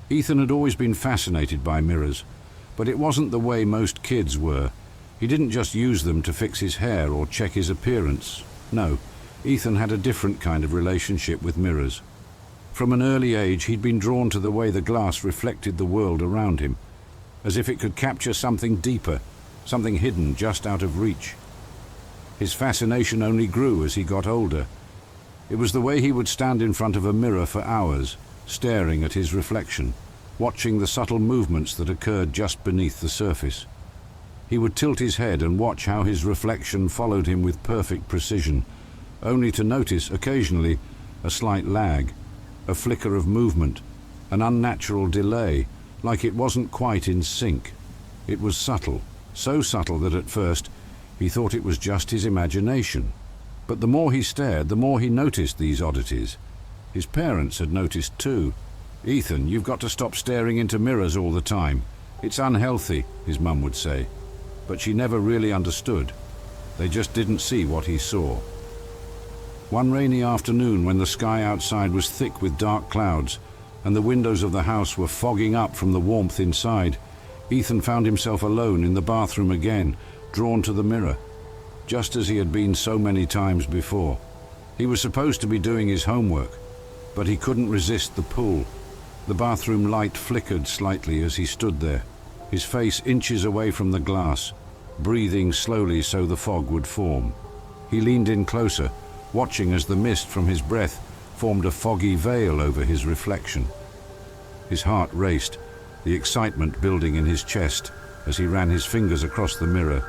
Ethan had always been fascinated by mirrors, but it wasn't the way most kids were. He didn't just use them to fix his hair or check his appearance. No, Ethan had a different kind of relationship with mirrors. From an early age, he'd been drawn to the way the glass reflected the world around him, as if it could capture something deeper, something hidden just out of reach. His fascination only grew as he got older. It was the way he would stand in front of a mirror for hours, staring at his reflection, watching the subtle movements that occurred just beneath the surface. He would tilt his head and watch how his reflection followed him with perfect precision, only to notice occasionally a slight lag, a flicker of movement, an unnatural delay, like it wasn't quite in sync. It was subtle, so subtle that at first he thought it was just his imagination. But the more he stared, the more he noticed these oddities. His parents had noticed too. "Ethan, you've got to stop staring into mirrors all the time. It's unhealthy," his mum would say. But she never really understood. They just didn't see what he saw. One rainy afternoon, when the sky outside was thick with dark clouds and the windows of the house were fogging up from the warmth inside, Ethan found himself alone in the bathroom again, drawn to the mirror, just as he had been so many times before. He was supposed to be doing his homework, but he couldn't resist the pull. The bathroom light flickered slightly as he stood there, his face inches away from the glass, breathing slowly so the fog would form. He leaned in closer, watching as the mist from his breath formed a foggy veil over his reflection. His heart raced, the excitement building in his chest as he ran his fingers across the mirror.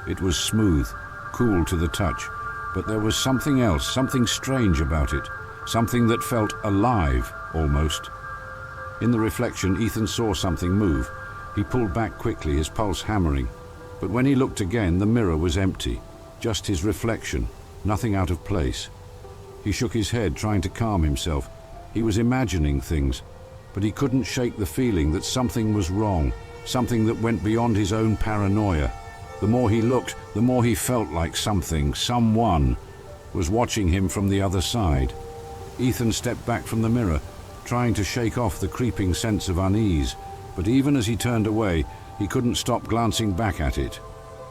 It was smooth, cool to the touch, but there was something else, something strange about it, something that felt alive, almost. In the reflection, Ethan saw something move. He pulled back quickly, his pulse hammering. But when he looked again, the mirror was empty, just his reflection, nothing out of place. He shook his head, trying to calm himself. He was imagining things, but he couldn't shake the feeling that something was wrong, something that went beyond his own paranoia. The more he looked, the more he felt like someone, was watching him from the other side. Ethan stepped back from the mirror, trying to shake off the creeping sense of unease, but even as he turned away, he couldn't stop glancing back at it.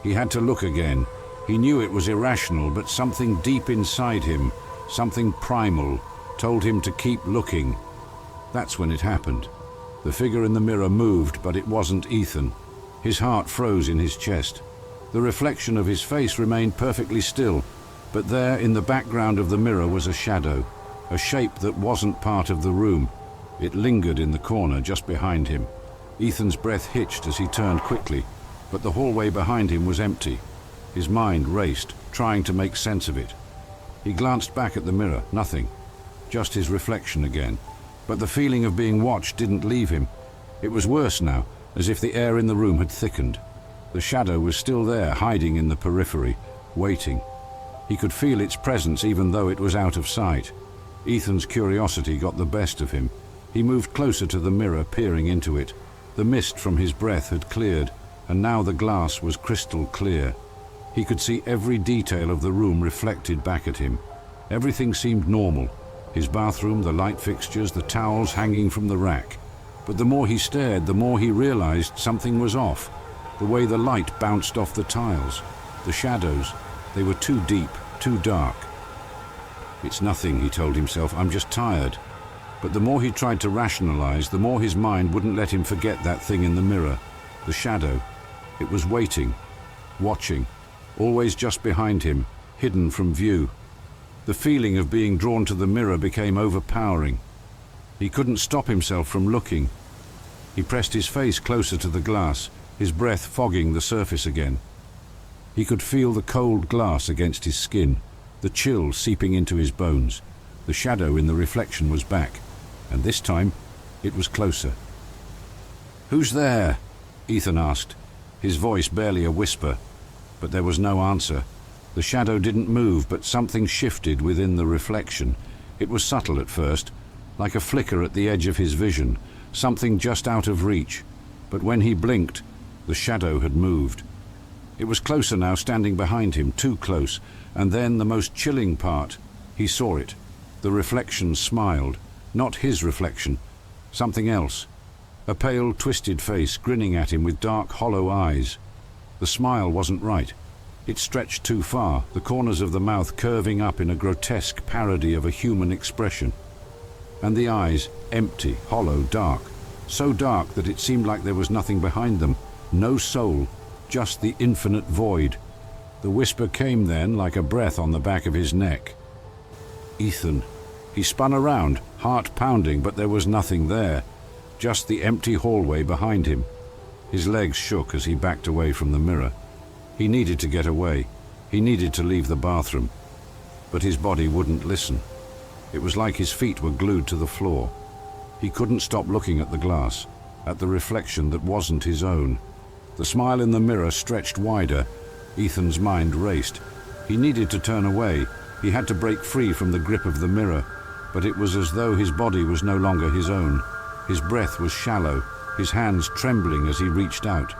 He had to look again. He knew it was irrational, but something deep inside him, something primal, told him to keep looking. That's when it happened. The figure in the mirror moved, but it wasn't Ethan. His heart froze in his chest. The reflection of his face remained perfectly still, but there in the background of the mirror was a shadow, a shape that wasn't part of the room. It lingered in the corner just behind him. Ethan's breath hitched as he turned quickly, but the hallway behind him was empty. His mind raced, trying to make sense of it. He glanced back at the mirror, nothing, just his reflection again. But the feeling of being watched didn't leave him. It was worse now, as if the air in the room had thickened. The shadow was still there, hiding in the periphery, waiting. He could feel its presence even though it was out of sight. Ethan's curiosity got the best of him. He moved closer to the mirror, peering into it. The mist from his breath had cleared, and now the glass was crystal clear. He could see every detail of the room reflected back at him. Everything seemed normal. His bathroom, the light fixtures, the towels hanging from the rack. But the more he stared, the more he realized something was off. The way the light bounced off the tiles, the shadows, they were too deep, too dark. "It's nothing," he told himself, "I'm just tired." But the more he tried to rationalize, the more his mind wouldn't let him forget that thing in the mirror. The shadow. It was waiting, watching, always just behind him, hidden from view. The feeling of being drawn to the mirror became overpowering. He couldn't stop himself from looking. He pressed his face closer to the glass, his breath fogging the surface again. He could feel the cold glass against his skin, the chill seeping into his bones. The shadow in the reflection was back, and this time it was closer. "Who's there?" Ethan asked, his voice barely a whisper, but there was no answer. The shadow didn't move, but something shifted within the reflection. It was subtle at first, like a flicker at the edge of his vision, something just out of reach. But when he blinked, the shadow had moved. It was closer now, standing behind him, too close. And then the most chilling part, he saw it. The reflection smiled. Not his reflection. Something else. A pale, twisted face grinning at him with dark, hollow eyes. The smile wasn't right. It stretched too far, the corners of the mouth curving up in a grotesque parody of a human expression. And the eyes, empty, hollow, dark. So dark that it seemed like there was nothing behind them. No soul, just the infinite void. The whisper came then like a breath on the back of his neck. Ethan. He spun around, heart pounding, but there was nothing there. Just the empty hallway behind him. His legs shook as he backed away from the mirror. He needed to get away. He needed to leave the bathroom. But his body wouldn't listen. It was like his feet were glued to the floor. He couldn't stop looking at the glass, at the reflection that wasn't his own. The smile in the mirror stretched wider. Ethan's mind raced. He needed to turn away. He had to break free from the grip of the mirror, but it was as though his body was no longer his own. His breath was shallow, his hands trembling as he reached out,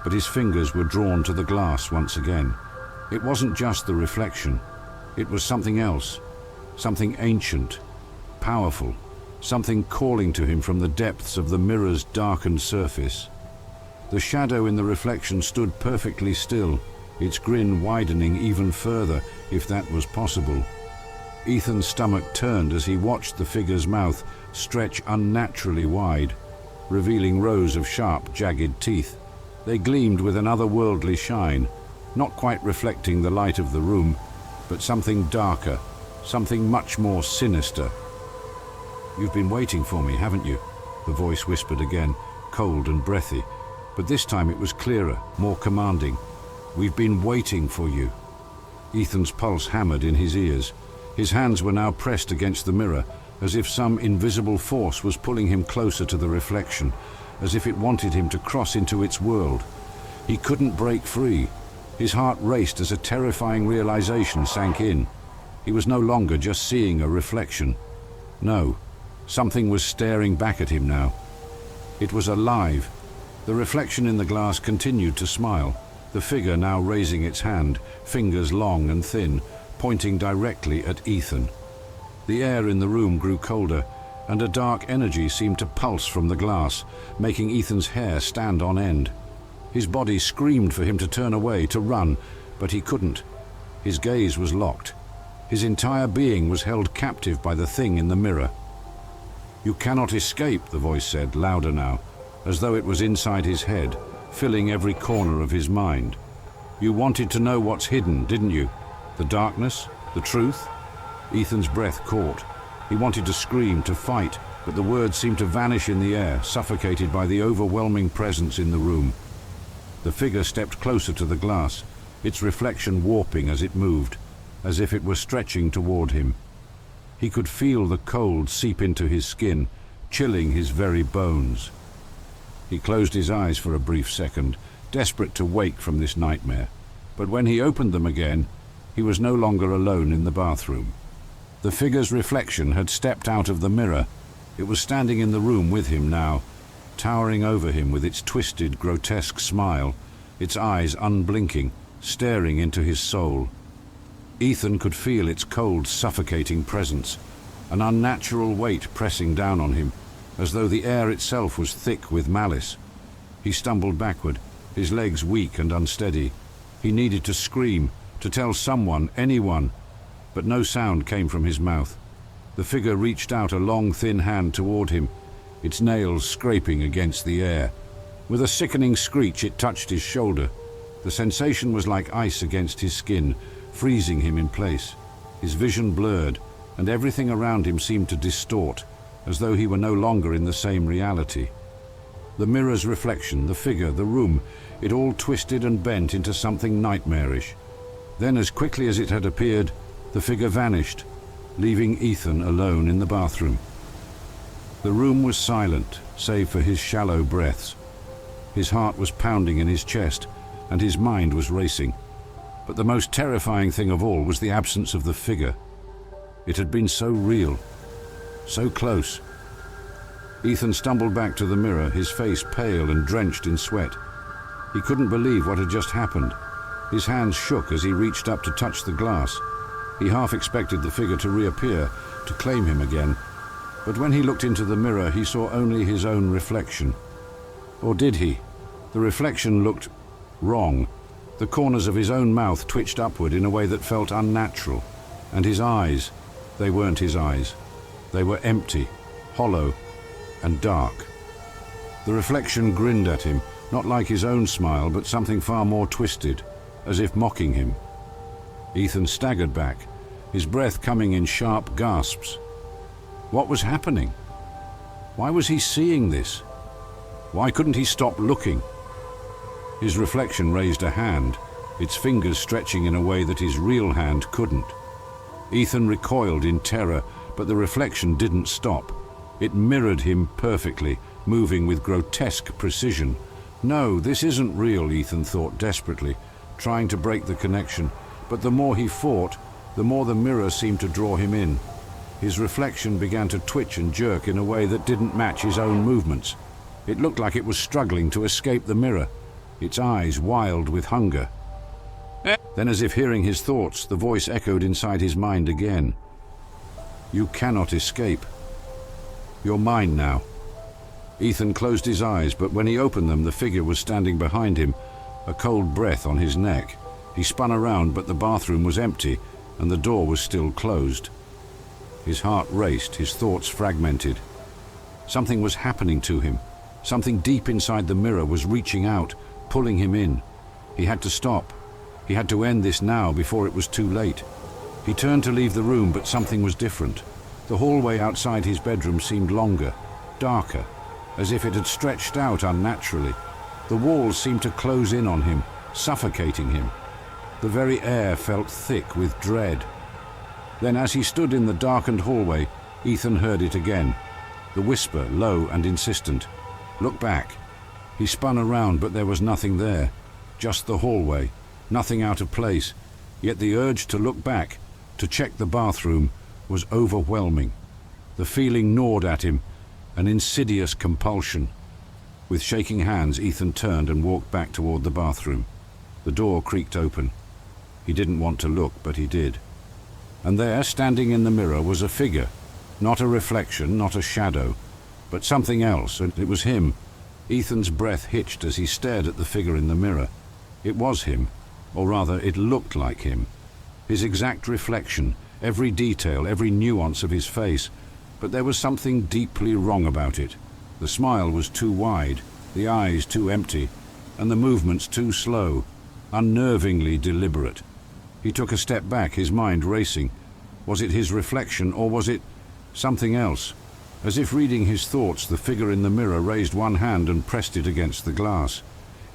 but his fingers were drawn to the glass once again. It wasn't just the reflection. It was something else, something ancient, powerful, something calling to him from the depths of the mirror's darkened surface. The shadow in the reflection stood perfectly still, its grin widening even further, if that was possible. Ethan's stomach turned as he watched the figure's mouth stretch unnaturally wide, revealing rows of sharp, jagged teeth. They gleamed with an otherworldly shine, not quite reflecting the light of the room, but something darker, something much more sinister. "You've been waiting for me, haven't you?" the voice whispered again, cold and breathy, but this time it was clearer, more commanding. "We've been waiting for you." Ethan's pulse hammered in his ears. His hands were now pressed against the mirror, as if some invisible force was pulling him closer to the reflection, as if it wanted him to cross into its world. He couldn't break free. His heart raced as a terrifying realization sank in. He was no longer just seeing a reflection. No, something was staring back at him now. It was alive. The reflection in the glass continued to smile, the figure now raising its hand, fingers long and thin, pointing directly at Ethan. The air in the room grew colder, and a dark energy seemed to pulse from the glass, making Ethan's hair stand on end. His body screamed for him to turn away, to run, but he couldn't. His gaze was locked. His entire being was held captive by the thing in the mirror. "You cannot escape," the voice said, louder now, as though it was inside his head, filling every corner of his mind. "You wanted to know what's hidden, didn't you? The darkness? The truth?" Ethan's breath caught. He wanted to scream, to fight, but the words seemed to vanish in the air, suffocated by the overwhelming presence in the room. The figure stepped closer to the glass, its reflection warping as it moved, as if it were stretching toward him. He could feel the cold seep into his skin, chilling his very bones. He closed his eyes for a brief second, desperate to wake from this nightmare. But when he opened them again, he was no longer alone in the bathroom. The figure's reflection had stepped out of the mirror. It was standing in the room with him now, towering over him with its twisted, grotesque smile, its eyes unblinking, staring into his soul. Ethan could feel its cold, suffocating presence, an unnatural weight pressing down on him, as though the air itself was thick with malice. He stumbled backward, his legs weak and unsteady. He needed to scream, to tell someone, anyone, but no sound came from his mouth. The figure reached out a long, thin hand toward him, its nails scraping against the air. With a sickening screech, it touched his shoulder. The sensation was like ice against his skin, freezing him in place. His vision blurred, and everything around him seemed to distort, as though he were no longer in the same reality. The mirror's reflection, the figure, the room, it all twisted and bent into something nightmarish. Then, as quickly as it had appeared, the figure vanished, leaving Ethan alone in the bathroom. The room was silent, save for his shallow breaths. His heart was pounding in his chest, and his mind was racing. But the most terrifying thing of all was the absence of the figure. It had been so real, so close. Ethan stumbled back to the mirror, his face pale and drenched in sweat. He couldn't believe what had just happened. His hands shook as he reached up to touch the glass. He half expected the figure to reappear, to claim him again. But But when he looked into the mirror, he saw only his own reflection. Or did he? The reflection looked wrong. The corners of his own mouth twitched upward in a way that felt unnatural. And his eyes, they weren't his eyes. They were empty, hollow, and dark. The reflection grinned at him, not like his own smile, but something far more twisted, as if mocking him. Ethan staggered back, his breath coming in sharp gasps. What was happening? Why was he seeing this? Why couldn't he stop looking? His reflection raised a hand, its fingers stretching in a way that his real hand couldn't. Ethan recoiled in terror, but the reflection didn't stop. It mirrored him perfectly, moving with grotesque precision. No, this isn't real, Ethan thought desperately, trying to break the connection. But the more he fought, the more the mirror seemed to draw him in. His reflection began to twitch and jerk in a way that didn't match his own movements. It looked like it was struggling to escape the mirror, its eyes wild with hunger. Then, as if hearing his thoughts, the voice echoed inside his mind again. You cannot escape. You're mine now. Ethan closed his eyes, but when he opened them, the figure was standing behind him, a cold breath on his neck. He spun around, but the bathroom was empty, and the door was still closed. His heart raced, his thoughts fragmented. Something was happening to him. Something deep inside the mirror was reaching out, pulling him in. He had to stop. He had to end this now before it was too late. He turned to leave the room, but something was different. The hallway outside his bedroom seemed longer, darker, as if it had stretched out unnaturally. The walls seemed to close in on him, suffocating him. The very air felt thick with dread. Then, as he stood in the darkened hallway, Ethan heard it again. The whisper, low and insistent. Look back. He spun around, but there was nothing there. Just the hallway, nothing out of place. Yet the urge to look back, to check the bathroom, was overwhelming. The feeling gnawed at him, an insidious compulsion. With shaking hands, Ethan turned and walked back toward the bathroom. The door creaked open. He didn't want to look, but he did. And there, standing in the mirror, was a figure. Not a reflection, not a shadow, but something else, and it was him. Ethan's breath hitched as he stared at the figure in the mirror. It was him, or rather, it looked like him. His exact reflection, every detail, every nuance of his face, but there was something deeply wrong about it. The smile was too wide, the eyes too empty, and the movements too slow, unnervingly deliberate. He took a step back, his mind racing. Was it his reflection, or was it something else? As if reading his thoughts, the figure in the mirror raised one hand and pressed it against the glass.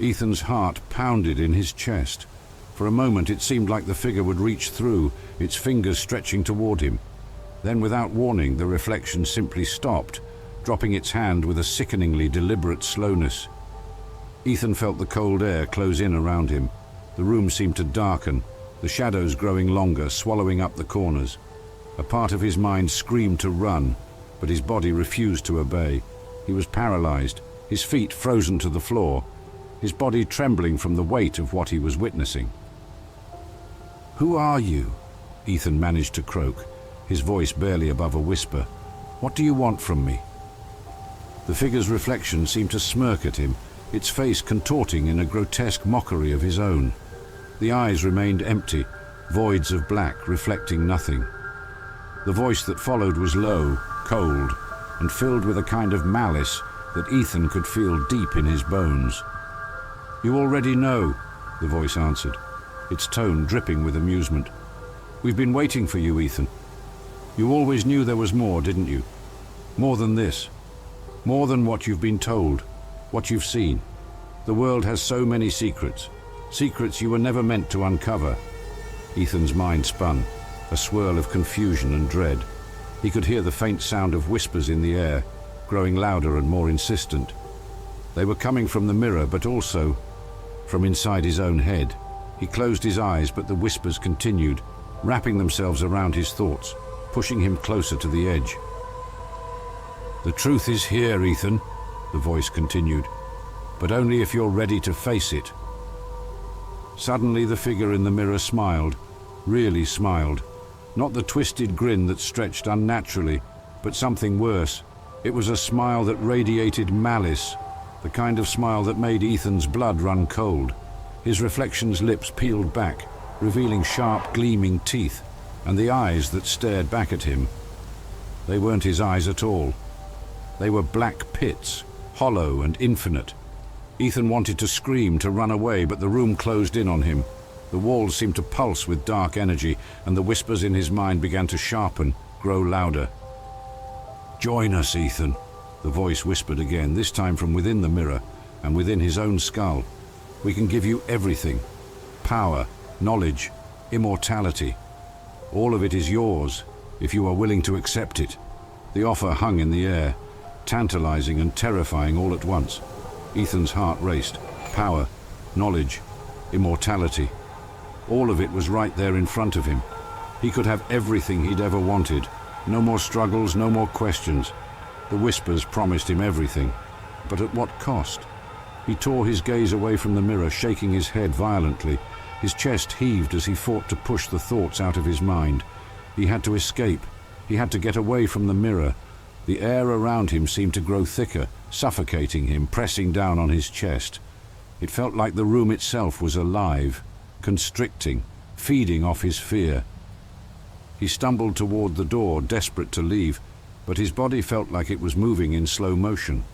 Ethan's heart pounded in his chest. For a moment it seemed like the figure would reach through, its fingers stretching toward him. Then, without warning, the reflection simply stopped, dropping its hand with a sickeningly deliberate slowness. Ethan felt the cold air close in around him. The room seemed to darken, the shadows growing longer, swallowing up the corners. A part of his mind screamed to run, but his body refused to obey. He was paralyzed, his feet frozen to the floor, his body trembling from the weight of what he was witnessing. "Who are you?" Ethan managed to croak, his voice barely above a whisper. "What do you want from me?" The figure's reflection seemed to smirk at him, its face contorting in a grotesque mockery of his own. The eyes remained empty, voids of black reflecting nothing. The voice that followed was low, cold, and filled with a kind of malice that Ethan could feel deep in his bones. "You already know," the voice answered, its tone dripping with amusement. "We've been waiting for you, Ethan. You always knew there was more, didn't you? More than this. More than what you've been told, what you've seen. The world has so many secrets. Secrets you were never meant to uncover." Ethan's mind spun, a swirl of confusion and dread. He could hear the faint sound of whispers in the air, growing louder and more insistent. They were coming from the mirror, but also from inside his own head. He closed his eyes, but the whispers continued, wrapping themselves around his thoughts, pushing him closer to the edge. "The truth is here, Ethan," the voice continued, "but only if you're ready to face it." Suddenly the figure in the mirror smiled, really smiled. Not the twisted grin that stretched unnaturally, but something worse. It was a smile that radiated malice, the kind of smile that made Ethan's blood run cold. His reflection's lips peeled back, revealing sharp, gleaming teeth, and the eyes that stared back at him. They weren't his eyes at all. They were black pits, hollow and infinite. Ethan wanted to scream, to run away, but the room closed in on him. The walls seemed to pulse with dark energy, and the whispers in his mind began to sharpen, grow louder. "Join us, Ethan," the voice whispered again, this time from within the mirror and within his own skull. "We can give you everything. Power, knowledge, immortality. All of it is yours, if you are willing to accept it." The offer hung in the air, tantalizing and terrifying all at once. Ethan's heart raced. Power, knowledge, immortality. All of it was right there in front of him. He could have everything he'd ever wanted. No more struggles, no more questions. The whispers promised him everything. But at what cost? He tore his gaze away from the mirror, shaking his head violently. His chest heaved as he fought to push the thoughts out of his mind. He had to escape. He had to get away from the mirror. The air around him seemed to grow thicker, suffocating him, pressing down on his chest. It felt like the room itself was alive, constricting, feeding off his fear. He stumbled toward the door, desperate to leave, but his body felt like it was moving in slow motion.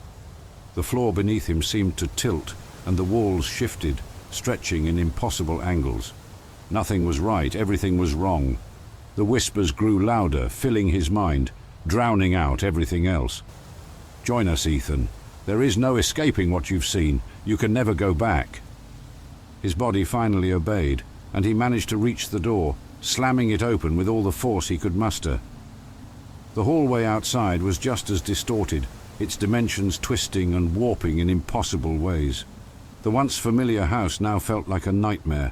The floor beneath him seemed to tilt, and the walls shifted, stretching in impossible angles. Nothing was right, everything was wrong. The whispers grew louder, filling his mind, drowning out everything else. "Join us, Ethan. There is no escaping what you've seen. You can never go back." His body finally obeyed, and he managed to reach the door, slamming it open with all the force he could muster. The hallway outside was just as distorted, its dimensions twisting and warping in impossible ways. The once familiar house now felt like a nightmare.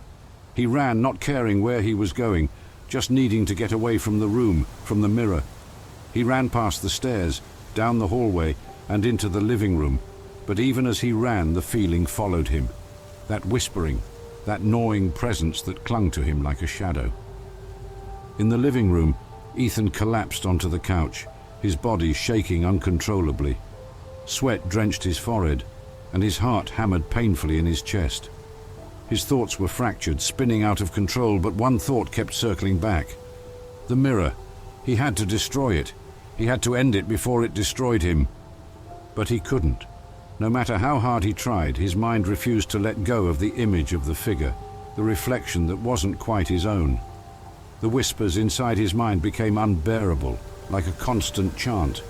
He ran, not caring where he was going, just needing to get away from the room, from the mirror. He ran past the stairs, down the hallway, and into the living room, but even as he ran, the feeling followed him. That whispering, that gnawing presence that clung to him like a shadow. In the living room, Ethan collapsed onto the couch, his body shaking uncontrollably. Sweat drenched his forehead, and his heart hammered painfully in his chest. His thoughts were fractured, spinning out of control, but one thought kept circling back. The mirror. He had to destroy it. He had to end it before it destroyed him. But he couldn't. No matter how hard he tried, his mind refused to let go of the image of the figure, the reflection that wasn't quite his own. The whispers inside his mind became unbearable, like a constant chant,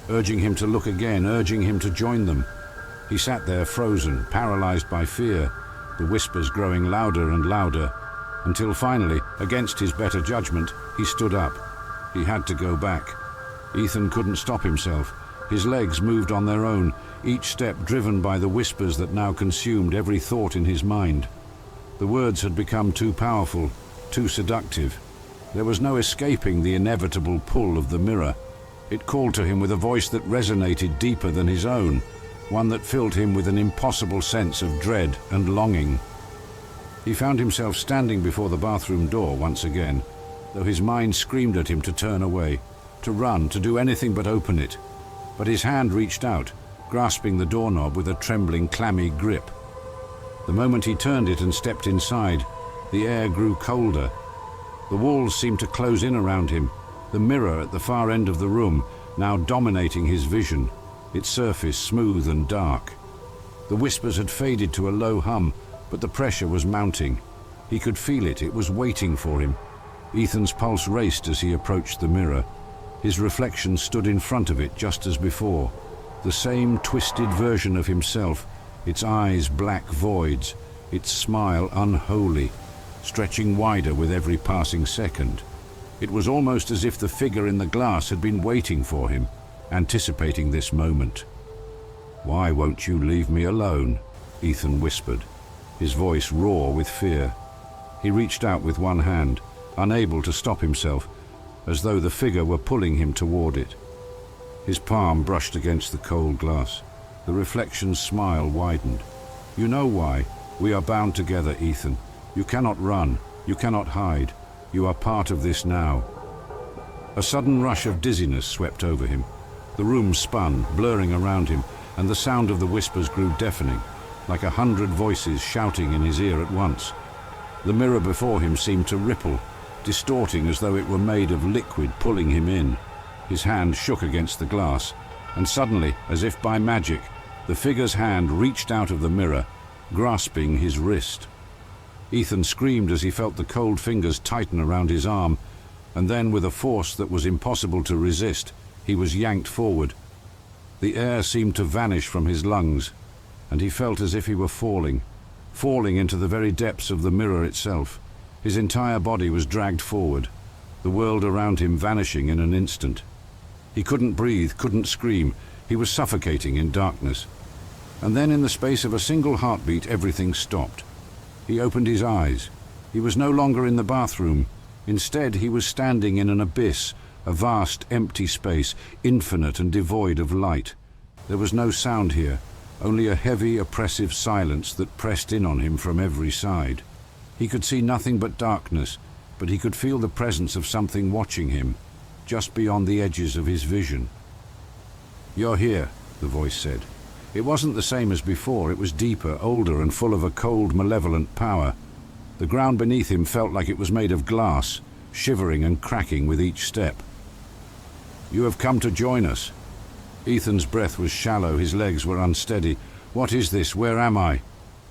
urging him to look again, urging him to join them. He sat there frozen, paralyzed by fear, the whispers growing louder and louder, until finally, against his better judgment, he stood up. He had to go back. Ethan couldn't stop himself. His legs moved on their own, each step driven by the whispers that now consumed every thought in his mind. The words had become too powerful, too seductive. There was no escaping the inevitable pull of the mirror. It called to him with a voice that resonated deeper than his own, one that filled him with an impossible sense of dread and longing. He found himself standing before the bathroom door once again, though his mind screamed at him to turn away, to run, to do anything but open it. But his hand reached out, grasping the doorknob with a trembling, clammy grip. The moment he turned it and stepped inside, the air grew colder. The walls seemed to close in around him, the mirror at the far end of the room now dominating his vision, its surface smooth and dark. The whispers had faded to a low hum, but the pressure was mounting. He could feel it, it was waiting for him. Ethan's pulse raced as he approached the mirror. His reflection stood in front of it just as before. The same twisted version of himself, its eyes black voids, its smile unholy, stretching wider with every passing second. It was almost as if the figure in the glass had been waiting for him, anticipating this moment. "Why won't you leave me alone?" Ethan whispered, his voice raw with fear. He reached out with one hand, unable to stop himself, as though the figure were pulling him toward it. His palm brushed against the cold glass. The reflection's smile widened. "You know why. We are bound together, Ethan. You cannot run. You cannot hide. You are part of this now." A sudden rush of dizziness swept over him. The room spun, blurring around him, and the sound of the whispers grew deafening, like 100 voices shouting in his ear at once. The mirror before him seemed to ripple, distorting as though it were made of liquid, pulling him in. His hand shook against the glass, and suddenly, as if by magic, the figure's hand reached out of the mirror, grasping his wrist. Ethan screamed as he felt the cold fingers tighten around his arm, and then, with a force that was impossible to resist, he was yanked forward. The air seemed to vanish from his lungs, and he felt as if he were falling into the very depths of the mirror itself. His entire body was dragged forward, the world around him vanishing in an instant. He couldn't breathe, couldn't scream. He was suffocating in darkness. And then, in the space of a single heartbeat, everything stopped. He opened his eyes. He was no longer in the bathroom. Instead, he was standing in an abyss, a vast, empty space, infinite and devoid of light. There was no sound here, only a heavy, oppressive silence that pressed in on him from every side. He could see nothing but darkness, but he could feel the presence of something watching him, just beyond the edges of his vision. "You're here," the voice said. It wasn't the same as before. It was deeper, older, and full of a cold, malevolent power. The ground beneath him felt like it was made of glass, shivering and cracking with each step. "You have come to join us." Ethan's breath was shallow, his legs were unsteady. "What is this? Where am I?"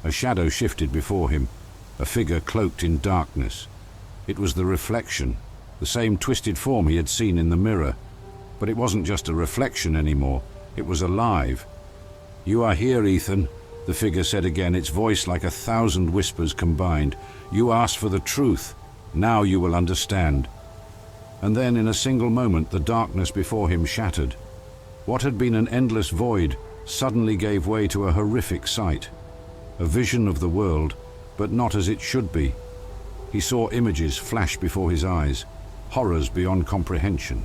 A shadow shifted before him, a figure cloaked in darkness. It was the reflection, the same twisted form he had seen in the mirror. But it wasn't just a reflection anymore, it was alive. "You are here, Ethan," the figure said again, its voice like 1,000 whispers combined. "You asked for the truth. Now you will understand." And then, in a single moment, the darkness before him shattered. What had been an endless void suddenly gave way to a horrific sight. A vision of the world, but not as it should be. He saw images flash before his eyes, horrors beyond comprehension.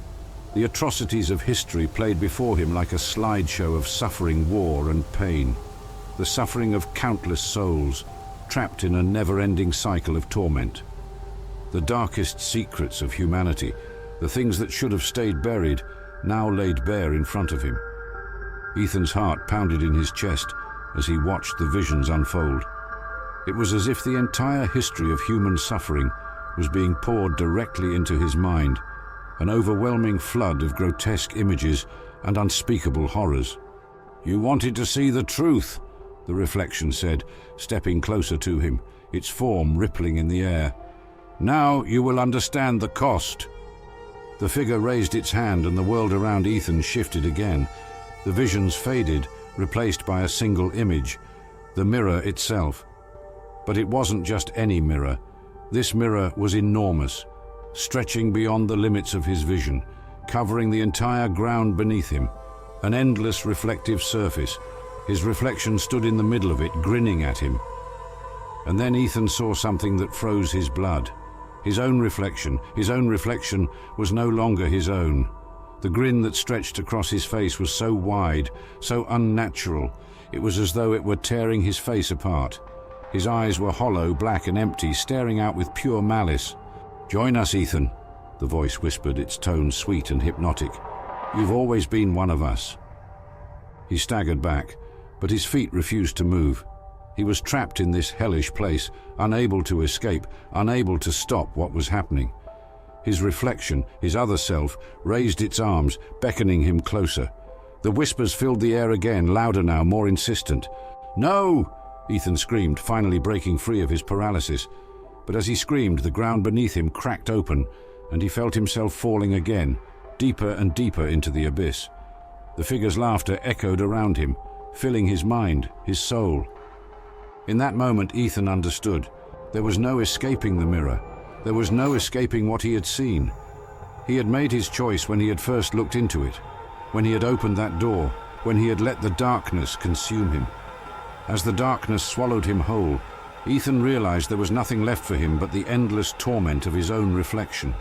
The atrocities of history played before him like a slideshow of suffering, war, and pain. The suffering of countless souls, trapped in a never-ending cycle of torment. The darkest secrets of humanity, the things that should have stayed buried, now laid bare in front of him. Ethan's heart pounded in his chest as he watched the visions unfold. It was as if the entire history of human suffering was being poured directly into his mind, an overwhelming flood of grotesque images and unspeakable horrors. "You wanted to see the truth," the reflection said, stepping closer to him, its form rippling in the air. "Now you will understand the cost." The figure raised its hand and the world around Ethan shifted again. The visions faded, replaced by a single image, the mirror itself. But it wasn't just any mirror. This mirror was enormous, stretching beyond the limits of his vision, covering the entire ground beneath him, an endless reflective surface. His reflection stood in the middle of it, grinning at him. And then Ethan saw something that froze his blood. His own reflection was no longer his own. The grin that stretched across his face was so wide, so unnatural. It was as though it were tearing his face apart. His eyes were hollow, black and empty, staring out with pure malice. "Join us, Ethan," the voice whispered, its tone sweet and hypnotic. "You've always been one of us." He staggered back, but his feet refused to move. He was trapped in this hellish place, unable to escape, unable to stop what was happening. His reflection, his other self, raised its arms, beckoning him closer. The whispers filled the air again, louder now, more insistent. "No!" Ethan screamed, finally breaking free of his paralysis. But as he screamed, the ground beneath him cracked open, and he felt himself falling again, deeper and deeper into the abyss. The figure's laughter echoed around him, filling his mind, his soul. In that moment, Ethan understood. There was no escaping the mirror. There was no escaping what he had seen. He had made his choice when he had first looked into it, when he had opened that door, when he had let the darkness consume him. As the darkness swallowed him whole, Ethan realized there was nothing left for him but the endless torment of his own reflection.